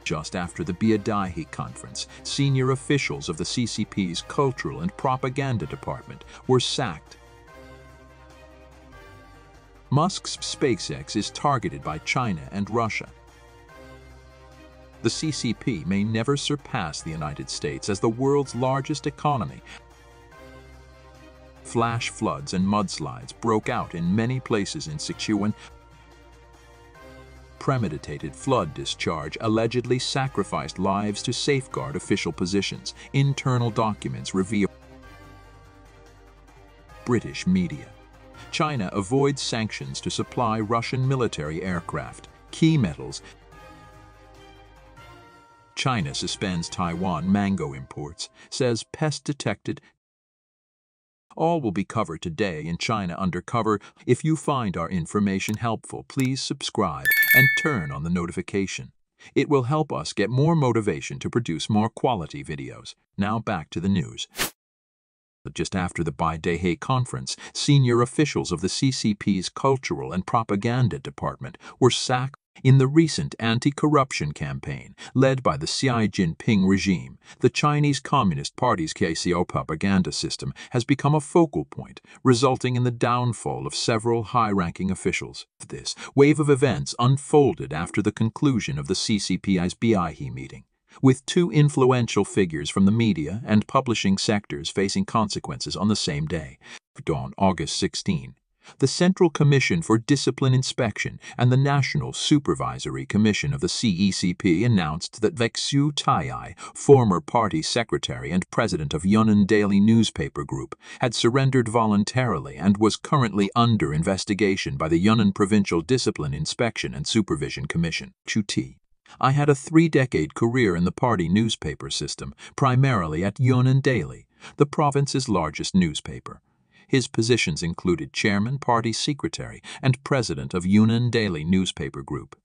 Just after the Biadahe conference, senior officials of the CCP's Cultural and Propaganda Department were sacked. Musk's SpaceX is targeted by China and Russia. The CCP may never surpass the United States as the world's largest economy. Flash floods and mudslides broke out in many places in Sichuan. Premeditated flood discharge allegedly sacrificed lives to safeguard official positions, internal documents reveal. British media. China avoids sanctions to supply Russian military aircraft, key metals. China suspends Taiwan mango imports, says pest detected. All will be covered today in China Undercover. If you find our information helpful, please subscribe and turn on the notification. It will help us get more motivation to produce more quality videos. Now back to the news. Just after the Biadahe conference, senior officials of the CCP's Cultural and Propaganda Department were sacked. In the recent anti-corruption campaign led by the Xi Jinping regime, the Chinese Communist Party's KCO propaganda system has become a focal point, resulting in the downfall of several high-ranking officials. This wave of events unfolded after the conclusion of the CCP's Biadahe meeting, with two influential figures from the media and publishing sectors facing consequences on the same day. On August 16, the Central Commission for Discipline Inspection and the National Supervisory Commission of the CECP announced that Vexu Taiyai, former party secretary and president of Yunnan Daily Newspaper Group, had surrendered voluntarily and was currently under investigation by the Yunnan Provincial Discipline Inspection and Supervision Commission. I had a 3-decade career in the party newspaper system, primarily at Yunnan Daily, the province's largest newspaper. His positions included chairman, party secretary, and president of Yunnan Daily Newspaper Group.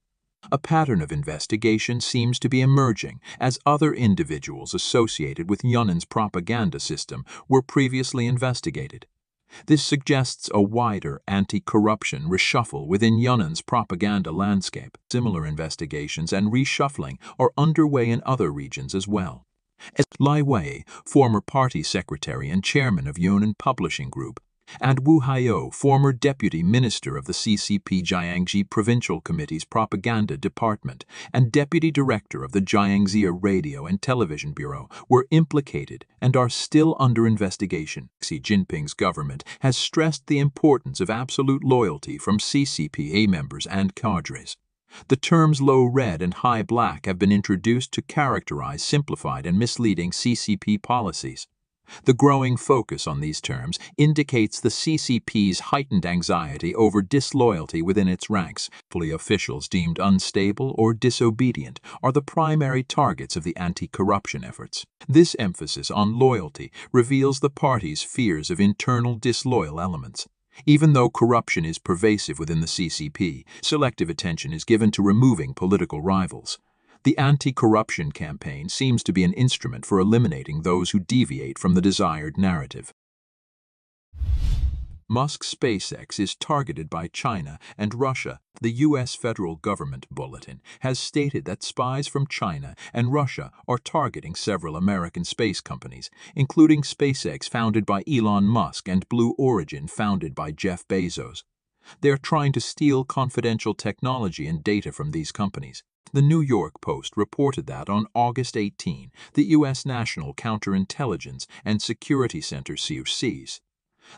A pattern of investigation seems to be emerging as other individuals associated with Yunnan's propaganda system were previously investigated. This suggests a wider anti-corruption reshuffle within Yunnan's propaganda landscape. Similar investigations and reshuffling are underway in other regions as well. As Lai Wei, former party secretary and chairman of Yunnan Publishing Group, and Wu Haiyou, former deputy minister of the CCP Jiangxi Provincial Committee's Propaganda Department and deputy director of the Jiangxi Radio and Television Bureau, were implicated and are still under investigation. Xi Jinping's government has stressed the importance of absolute loyalty from CCPA members and cadres. The terms low red and high black have been introduced to characterize simplified and misleading CCP policies. The growing focus on these terms indicates the CCP's heightened anxiety over disloyalty within its ranks. Officials deemed unstable or disobedient are the primary targets of the anti-corruption efforts. This emphasis on loyalty reveals the party's fears of internal disloyal elements. Even though corruption is pervasive within the CCP, selective attention is given to removing political rivals. The anti-corruption campaign seems to be an instrument for eliminating those who deviate from the desired narrative. Musk's SpaceX is targeted by China and Russia. The U.S. federal government bulletin has stated that spies from China and Russia are targeting several American space companies, including SpaceX founded by Elon Musk and Blue Origin founded by Jeff Bezos. They are trying to steal confidential technology and data from these companies. The New York Post reported that on August 18, the U.S. National Counterintelligence and Security Center (CIS),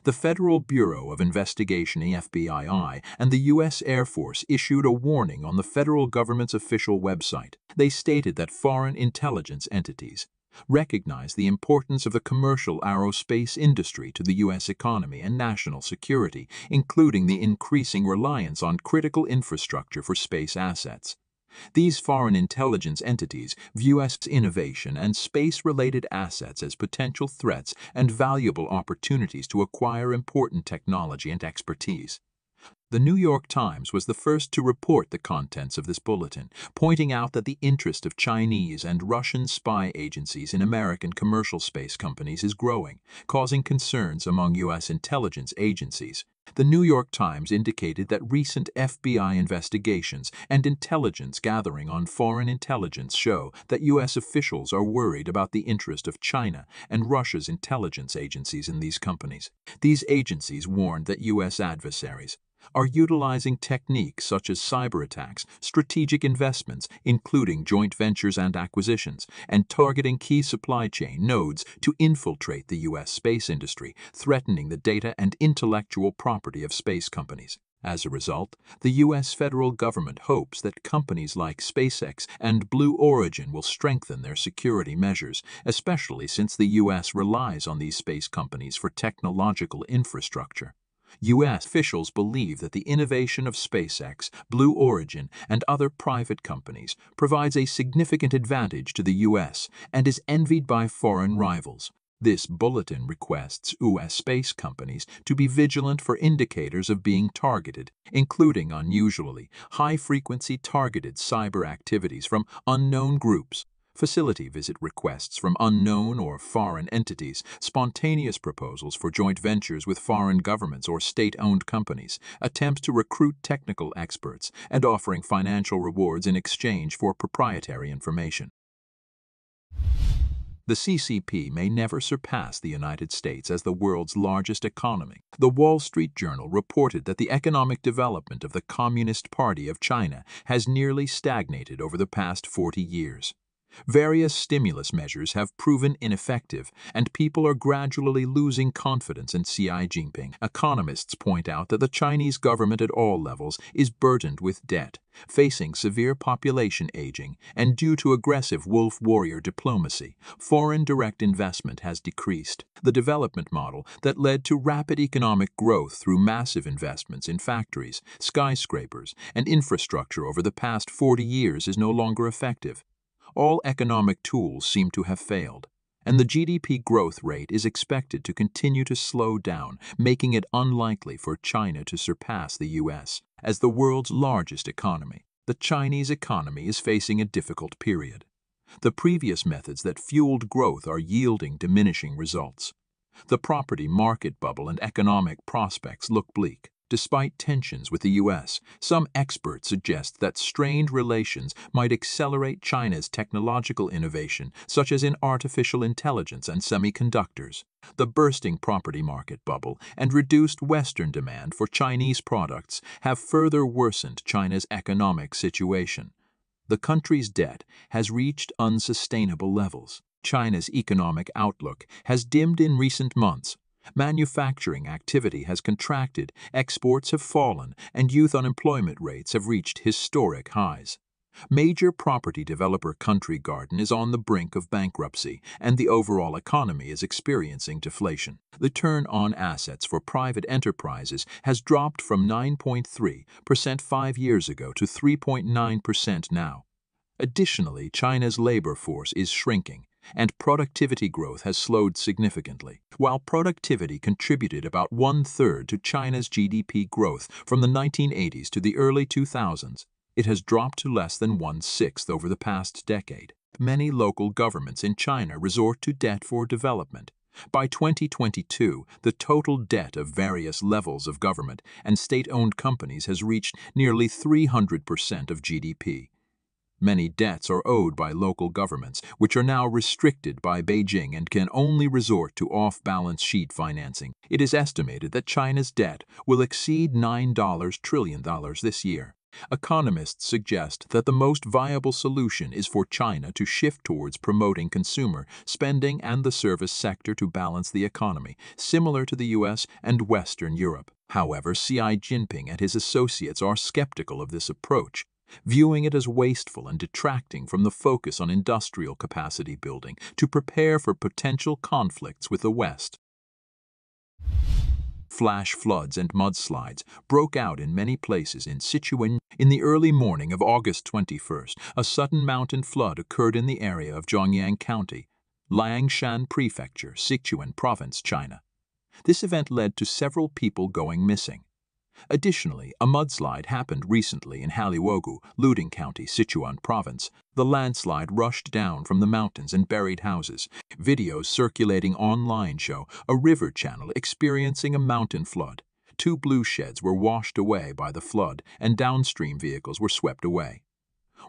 the Federal Bureau of Investigation (FBI) and the U.S. Air Force issued a warning on the federal government's official website. They stated that foreign intelligence entities recognize the importance of the commercial aerospace industry to the U.S. economy and national security, including the increasing reliance on critical infrastructure for space assets. These foreign intelligence entities view U.S. innovation and space-related assets as potential threats and valuable opportunities to acquire important technology and expertise. The New York Times was the first to report the contents of this bulletin, pointing out that the interest of Chinese and Russian spy agencies in American commercial space companies is growing, causing concerns among U.S. intelligence agencies. The New York Times indicated that recent FBI investigations and intelligence gathering on foreign intelligence show that U.S. officials are worried about the interest of China and Russia's intelligence agencies in these companies. These agencies warned that U.S. adversaries are utilizing techniques such as cyber attacks, strategic investments, including joint ventures and acquisitions, and targeting key supply chain nodes to infiltrate the U.S. space industry, threatening the data and intellectual property of space companies. As a result, the U.S. federal government hopes that companies like SpaceX and Blue Origin will strengthen their security measures, especially since the U.S. relies on these space companies for technological infrastructure. U.S. officials believe that the innovation of SpaceX, Blue Origin, and other private companies provides a significant advantage to the U.S. and is envied by foreign rivals. This bulletin requests U.S. space companies to be vigilant for indicators of being targeted, including unusually high-frequency targeted cyber activities from unknown groups, facility visit requests from unknown or foreign entities, spontaneous proposals for joint ventures with foreign governments or state-owned companies, attempts to recruit technical experts, and offering financial rewards in exchange for proprietary information. The CCP may never surpass the United States as the world's largest economy. The Wall Street Journal reported that the economic development of the Communist Party of China has nearly stagnated over the past 40 years. Various stimulus measures have proven ineffective, and people are gradually losing confidence in Xi Jinping. Economists point out that the Chinese government at all levels is burdened with debt, facing severe population aging, and due to aggressive wolf warrior diplomacy, foreign direct investment has decreased. The development model that led to rapid economic growth through massive investments in factories, skyscrapers, and infrastructure over the past 40 years is no longer effective. All economic tools seem to have failed, and the GDP growth rate is expected to continue to slow down, making it unlikely for China to surpass the U.S. as the world's largest economy. The Chinese economy is facing a difficult period. The previous methods that fueled growth are yielding diminishing results. The property market bubble and economic prospects look bleak. Despite tensions with the U.S., some experts suggest that strained relations might accelerate China's technological innovation, such as in artificial intelligence and semiconductors. The bursting property market bubble and reduced Western demand for Chinese products have further worsened China's economic situation. The country's debt has reached unsustainable levels. China's economic outlook has dimmed in recent months. Manufacturing activity has contracted, exports have fallen, and youth unemployment rates have reached historic highs. Major property developer Country Garden is on the brink of bankruptcy, and the overall economy is experiencing deflation. The return on assets for private enterprises has dropped from 9.3% 5 years ago to 3.9% now. Additionally, China's labor force is shrinking, and productivity growth has slowed significantly. While productivity contributed about 1/3 to China's GDP growth from the 1980s to the early 2000s, it has dropped to less than 1/6 over the past decade. Many local governments in China resort to debt for development. By 2022, the total debt of various levels of government and state-owned companies has reached nearly 300% of GDP. Many debts are owed by local governments, which are now restricted by Beijing and can only resort to off-balance sheet financing. It is estimated that China's debt will exceed $9 trillion this year. Economists suggest that the most viable solution is for China to shift towards promoting consumer spending and the service sector to balance the economy, similar to the U.S. and Western Europe. However, Xi Jinping and his associates are skeptical of this approach, viewing it as wasteful and detracting from the focus on industrial capacity building to prepare for potential conflicts with the West. Flash floods and mudslides broke out in many places in Sichuan. In the early morning of August 21st, a sudden mountain flood occurred in the area of Zhongyang County, Liangshan Prefecture, Sichuan Province, China. This event led to several people going missing. Additionally, a mudslide happened recently in Haliwogu, Luding County, Sichuan Province. The landslide rushed down from the mountains and buried houses. Videos circulating online show a river channel experiencing a mountain flood. 2 blue sheds were washed away by the flood and downstream vehicles were swept away.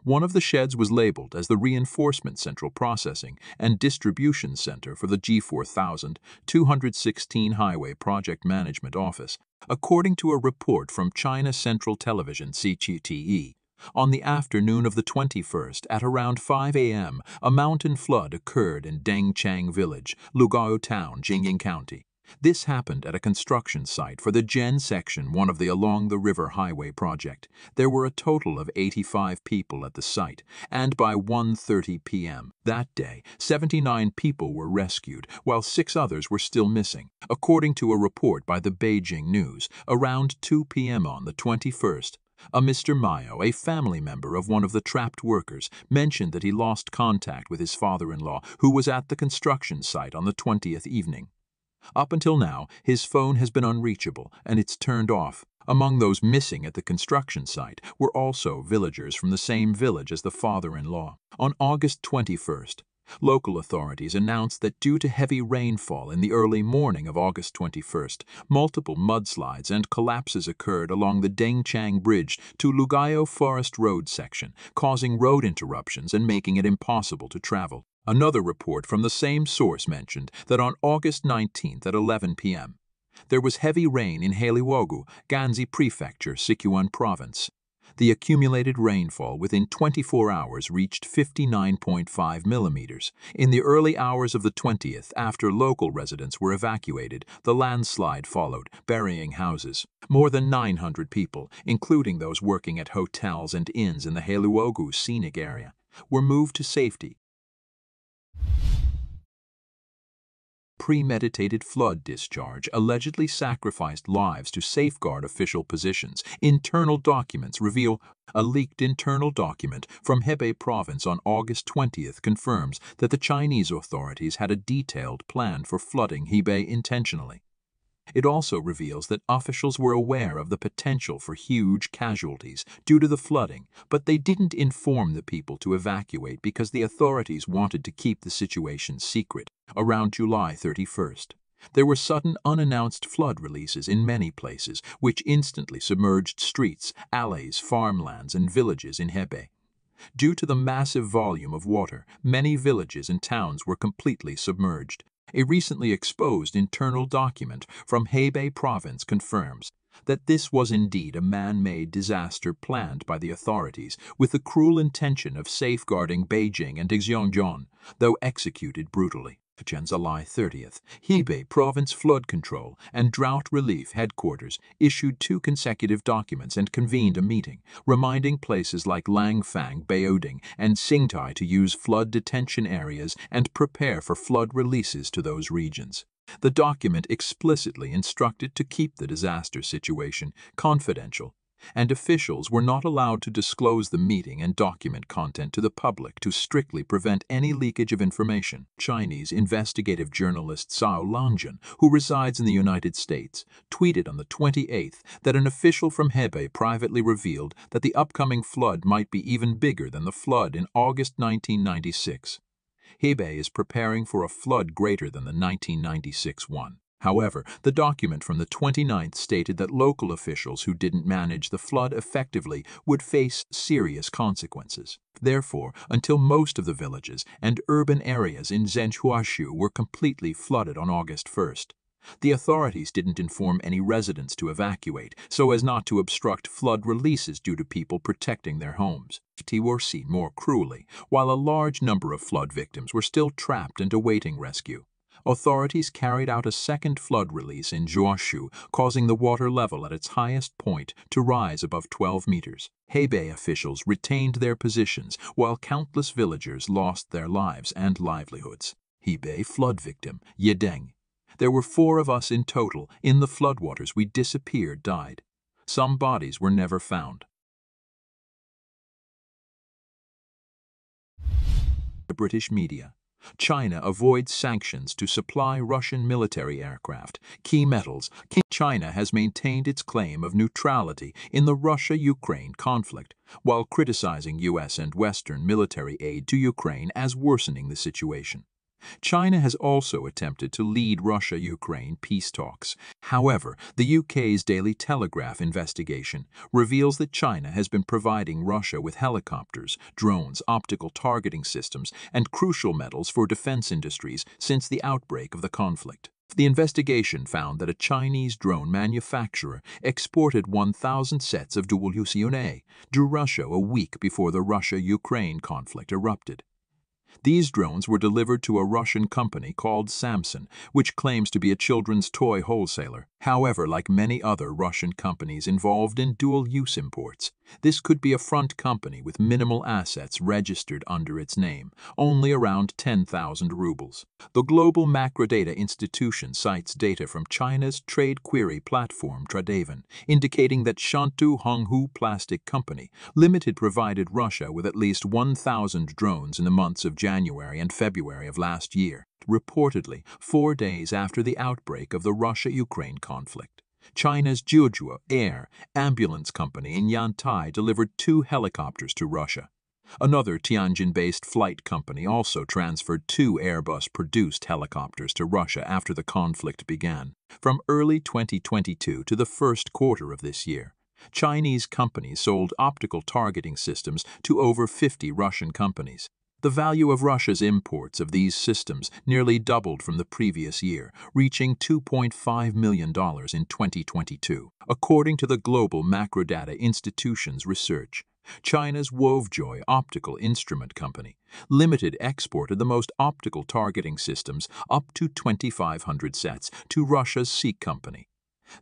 One of the sheds was labeled as the Reinforcement Central Processing and Distribution Center for the G4000 216 Highway Project Management Office, according to a report from China Central Television (CCTV). On the afternoon of the 21st, at around 5 a.m., a mountain flood occurred in Dengchang Village, Lugao Town, Jingyin County. This happened at a construction site for the Jian Section 1 of the Along the River Highway project. There were a total of 85 people at the site, and by 1:30 p.m. that day, 79 people were rescued, while 6 others were still missing. According to a report by the Beijing News, around 2 p.m. on the 21st, a Mr. Mayo, a family member of one of the trapped workers, mentioned that he lost contact with his father-in-law, who was at the construction site on the 20th evening. Up until now, his phone has been unreachable, and it's turned off. Among those missing at the construction site were also villagers from the same village as the father-in-law. On August 21st, local authorities announced that due to heavy rainfall in the early morning of August 21st, multiple mudslides and collapses occurred along the Dengchang Bridge to Lugao Forest Road section, causing road interruptions and making it impossible to travel. Another report from the same source mentioned that on August 19th at 11 p.m., there was heavy rain in Haliwogu, Ganzi Prefecture, Sichuan Province. The accumulated rainfall within 24 hours reached 59.5 millimeters. In the early hours of the 20th, after local residents were evacuated, the landslide followed, burying houses. More than 900 people, including those working at hotels and inns in the Haliwogu scenic area, were moved to safety. Premeditated flood discharge allegedly sacrificed lives to safeguard official positions. Internal documents reveal a leaked internal document from Hebei province on August 20th confirms that the Chinese authorities had a detailed plan for flooding Hebei intentionally. It also reveals that officials were aware of the potential for huge casualties due to the flooding, but they didn't inform the people to evacuate because the authorities wanted to keep the situation secret. Around July 31st, there were sudden unannounced flood releases in many places, which instantly submerged streets, alleys, farmlands, and villages in Hebei. Due to the massive volume of water, many villages and towns were completely submerged. A recently exposed internal document from Hebei province confirms that this was indeed a man-made disaster planned by the authorities with the cruel intention of safeguarding Beijing and Xinjiang, though executed brutally. On July 30th, Hebei Province Flood Control and Drought Relief Headquarters issued 2 consecutive documents and convened a meeting, reminding places like Langfang, Baoding, and Xingtai to use flood detention areas and prepare for flood releases to those regions. The document explicitly instructed to keep the disaster situation confidential, and officials were not allowed to disclose the meeting and document content to the public to strictly prevent any leakage of information. Chinese investigative journalist Cao Langjun, who resides in the United States, tweeted on the 28th that an official from Hebei privately revealed that the upcoming flood might be even bigger than the flood in August 1996. Hebei is preparing for a flood greater than the 1996 one. However, the document from the 29th stated that local officials who didn't manage the flood effectively would face serious consequences. Therefore, until most of the villages and urban areas in Zhenhuashu were completely flooded on August 1st, the authorities didn't inform any residents to evacuate so as not to obstruct flood releases due to people protecting their homes. They were seen more cruelly, while a large number of flood victims were still trapped and awaiting rescue. Authorities carried out a second flood release in Zhuashu, causing the water level at its highest point to rise above 12 meters. Hebei officials retained their positions, while countless villagers lost their lives and livelihoods. Hebei flood victim, Yedeng. There were 4 of us in total. In the floodwaters we disappeared, died. Some bodies were never found. The British media. China avoids sanctions to supply Russian military aircraft, key metals. China has maintained its claim of neutrality in the Russia-Ukraine conflict, while criticizing U.S. and Western military aid to Ukraine as worsening the situation. China has also attempted to lead Russia-Ukraine peace talks. However, the UK's Daily Telegraph investigation reveals that China has been providing Russia with helicopters, drones, optical targeting systems, and crucial metals for defense industries since the outbreak of the conflict. The investigation found that a Chinese drone manufacturer exported 1,000 sets of dual-use UAS to Russia a week before the Russia-Ukraine conflict erupted. These drones were delivered to a Russian company called Samsung, which claims to be a children's toy wholesaler. However, like many other Russian companies involved in dual-use imports, this could be a front company with minimal assets registered under its name, only around 10,000 rubles. The Global Macrodata Institution cites data from China's trade query platform Tradevan, indicating that Shantou Honghu Plastic Company Limited provided Russia with at least 1,000 drones in the months of January and February of last year, reportedly 4 days after the outbreak of the Russia-Ukraine conflict. China's Jiuzhou Air Ambulance Company in Yantai delivered 2 helicopters to Russia. Another Tianjin-based flight company also transferred 2 Airbus-produced helicopters to Russia after the conflict began. From early 2022 to the first quarter of this year, Chinese companies sold optical targeting systems to over 50 Russian companies. The value of Russia's imports of these systems nearly doubled from the previous year, reaching $2.5 million in 2022. According to the Global Macrodata Institution's research, China's Wovejoy Optical Instrument Company Limited exported the most optical targeting systems, up to 2,500 sets, to Russia's SEEK Company.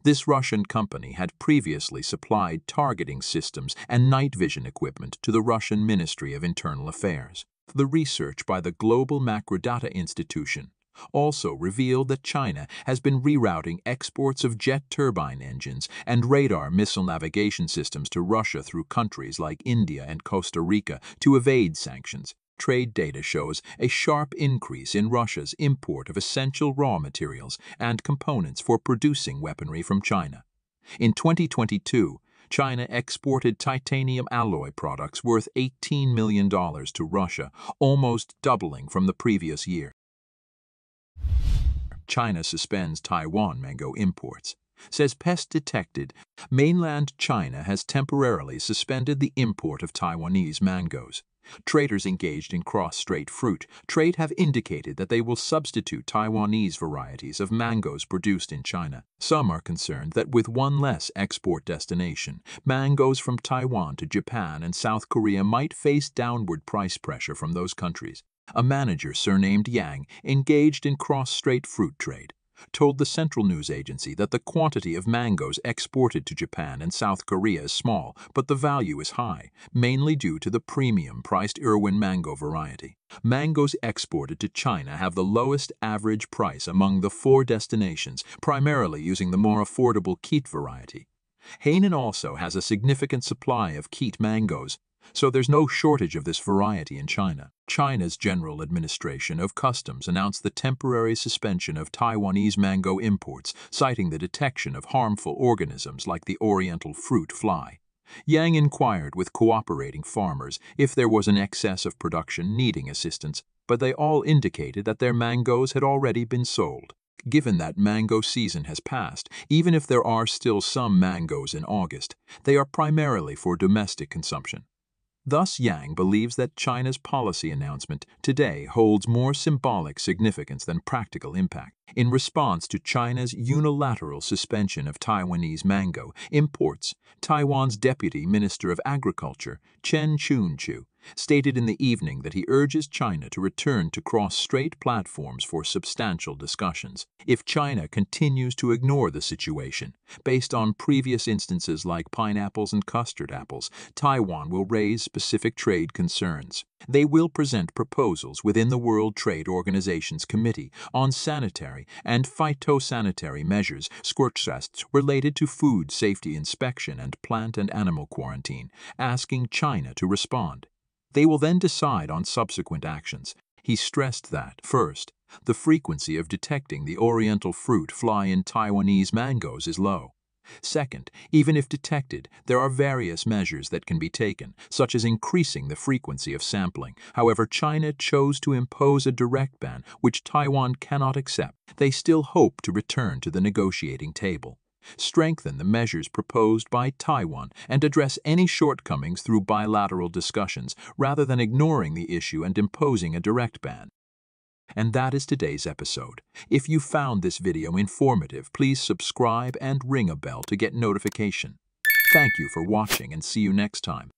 This Russian company had previously supplied targeting systems and night vision equipment to the Russian Ministry of Internal Affairs. The research by the Global Macrodata Institution also revealed that China has been rerouting exports of jet turbine engines and radar missile navigation systems to Russia through countries like India and Costa Rica to evade sanctions. Trade data shows a sharp increase in Russia's import of essential raw materials and components for producing weaponry from China. In 2022, China exported titanium alloy products worth $18 million to Russia, almost doubling from the previous year. China suspends Taiwan mango imports. Says pest detected. Mainland China has temporarily suspended the import of Taiwanese mangoes. Traders engaged in cross-strait fruit trade have indicated that they will substitute Taiwanese varieties of mangoes produced in China. Some are concerned that with one less export destination, mangoes from Taiwan to Japan and South Korea might face downward price pressure from those countries. A manager surnamed Yang, engaged in cross-strait fruit trade, told the Central News Agency that the quantity of mangoes exported to Japan and South Korea is small, but the value is high, mainly due to the premium-priced Irwin mango variety. Mangoes exported to China have the lowest average price among the 4 destinations, primarily using the more affordable Keet variety. Hainan also has a significant supply of Keet mangoes, so there's no shortage of this variety in China. China's General Administration of Customs announced the temporary suspension of Taiwanese mango imports, citing the detection of harmful organisms like the oriental fruit fly. Yang inquired with cooperating farmers if there was an excess of production needing assistance, but they all indicated that their mangoes had already been sold. Given that mango season has passed, even if there are still some mangoes in August, they are primarily for domestic consumption. Thus, Yang believes that China's policy announcement today holds more symbolic significance than practical impact. In response to China's unilateral suspension of Taiwanese mango imports, Taiwan's Deputy Minister of Agriculture, Chen Chun-chu, stated in the evening that he urges China to return to cross-strait platforms for substantial discussions. If China continues to ignore the situation, based on previous instances like pineapples and custard apples, Taiwan will raise specific trade concerns. They will present proposals within the World Trade Organization's Committee on Sanitary and Phytosanitary Measures, scorch tests related to food safety inspection and plant and animal quarantine, asking China to respond. They will then decide on subsequent actions. He stressed that, first, the frequency of detecting the oriental fruit fly in Taiwanese mangoes is low. Second, even if detected, there are various measures that can be taken, such as increasing the frequency of sampling. However, China chose to impose a direct ban, which Taiwan cannot accept. They still hope to return to the negotiating table, strengthen the measures proposed by Taiwan, and address any shortcomings through bilateral discussions, rather than ignoring the issue and imposing a direct ban. And that is today's episode. If you found this video informative, please subscribe and ring a bell to get notification. Thank you for watching and see you next time.